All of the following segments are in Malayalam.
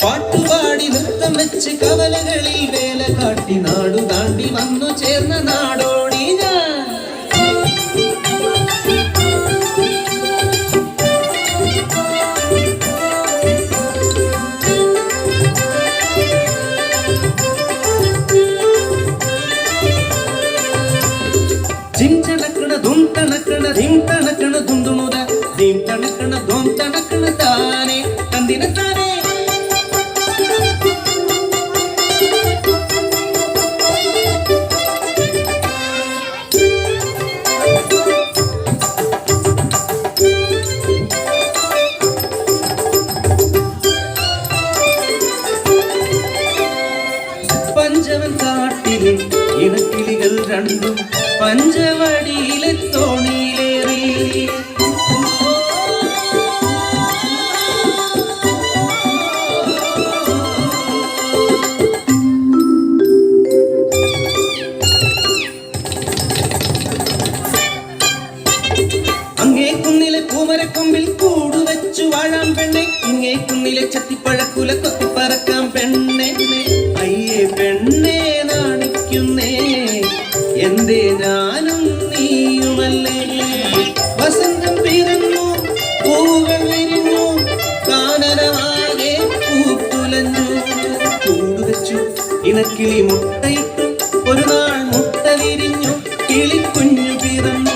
പാട്ടുപാടി നൃത്തം വെച്ച് കവലകളിൽ വേല കാട്ടി നാടു താണ്ടി വന്നു ചേർന്ന നാടോടി ഞാൻ. ജിം തണക്കണ ധും തണക്കണ ധിം തണക്കണ ധുണ്ടുണുത ധിം തണക്കണ ധും തണക്കണ താനെ തന്തിന താനെ. പഞ്ചവൻ കാട്ടിലെ ഇണക്കിളികൾ രണ്ടും പഞ്ചവടിയിലെ തോണിയിലേറി. അങ്ങേ കുന്നിലെ പൂമരക്കൊമ്പിൽ കൂടുവെച്ചു വാഴാം പെണ്ണെ, ഇങ്ങേ കുന്നിലെ ചത്തിപ്പഴക്കുല കൊത്തിപ്പറക്കാം പെണ്ണെ. അയ്യേ പെണ്ണെ നാണിക്കുന്നേ എന്തേ ഞാനും നീയുമല്ലേ. വസന്തം പിറന്നു പൂവുകൾ വിരിഞ്ഞു കാനനമാകെ പൂത്തുലഞ്ഞു. കൂടുവെച്ചു ഇണക്കിളി മുട്ടയിട്ടു ഒരു നാൾ മുട്ട വിരിഞ്ഞു കിളിക്കുഞ്ഞു പിറന്നു.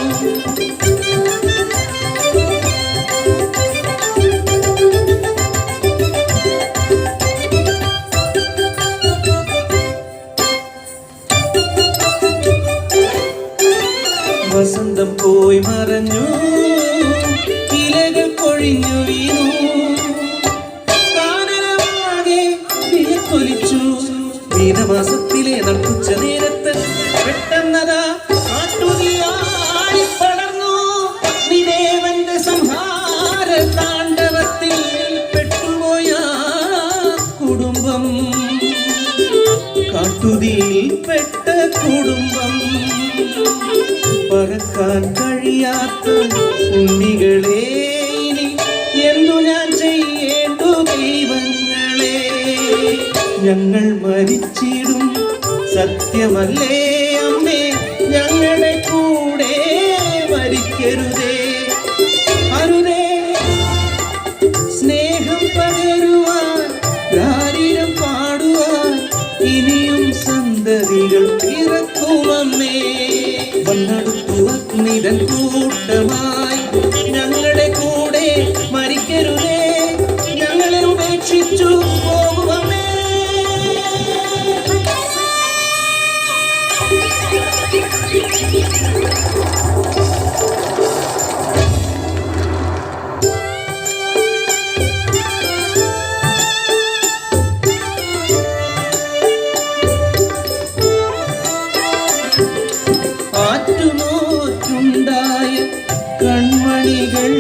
വസന്തം പോയി മറഞ്ഞു ഇലകൾ കൊഴിഞ്ഞു വീണു കാനനമാകെ വിളിക്കൊലിച്ചു. മീനമാസത്തിലെ നട്ടുച്ച നേരത്ത് പെട്ടെന്നതാ കാട്ടുതീയാടി പടർന്നു. അഗ്നിദേവന്റെ സംഹാര താണ്ഡവത്തിൽ പെട്ടുപോയ കുടുംബം, കാട്ടുതീയിൽ പെട്ട കുടുംബം. പറക്കാൻ കഴിയാത്ത ഉണ്ണികളെ ഇനി എന്തു ഞാൻ ചെയ്യേണ്ടു ദൈവങ്ങളെ. ഞങ്ങൾ മരിച്ചിടും സത്യമല്ലേ അമ്മേ, ഞങ്ങളുടെ കൂടെ മരിക്കരുതേ. അരുതേ സ്നേഹം പകരുവാൻ ഗാരിരം പാടുവാൻ ഇനിയും സന്തതികൾ പിറക്കുമമ്മേ. വന്നെടുത്തു അഗ്നിതൻ കൂട്ടമായി ഞങ്ങളുടെ കൂടെ മരിക്കരുതേ, ഞങ്ങളെ ഉപേക്ഷിച്ചു പോകുമമ്മേ. ആറ്റുനോറ്റുണ്ടായ കൺമണികൾ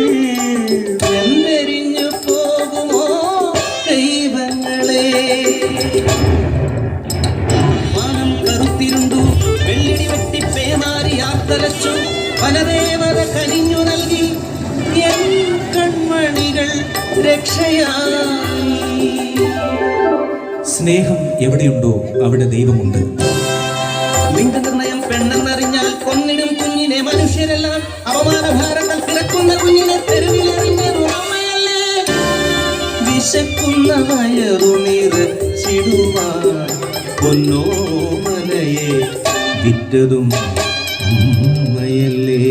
വെന്തെരിഞ്ഞു പോകുമോ ദൈവങ്ങളെ. മാനം കറുത്തിരുണ്ടു വെള്ളിടി വെട്ടി പേമാരി ആത്തലച്ചു വനദേവത കനിഞ്ഞു നൽകി എൻ കൺമണികൾ രക്ഷയായി. സ്നേഹം എവിടെയുണ്ടോ അവിടെ ദൈവമുണ്ട്. നിന്റെ നിർണയം പെണ്ണെന്നറിഞ്ഞാൽ കൊന്നിടും കുഞ്ഞിനെ. മനുഷ്യരെല്ലാം അപമാനഭാരങ്ങൾ കിടക്കുന്ന കുഞ്ഞിനെ തെരുവിലെറിഞ്ഞതു അമ്മയല്ലേ. വിശക്കുന്ന വയറു നിറച്ചിടുവാൻ പൊന്നോമനയെ വിറ്റതും അമ്മയല്ലേ.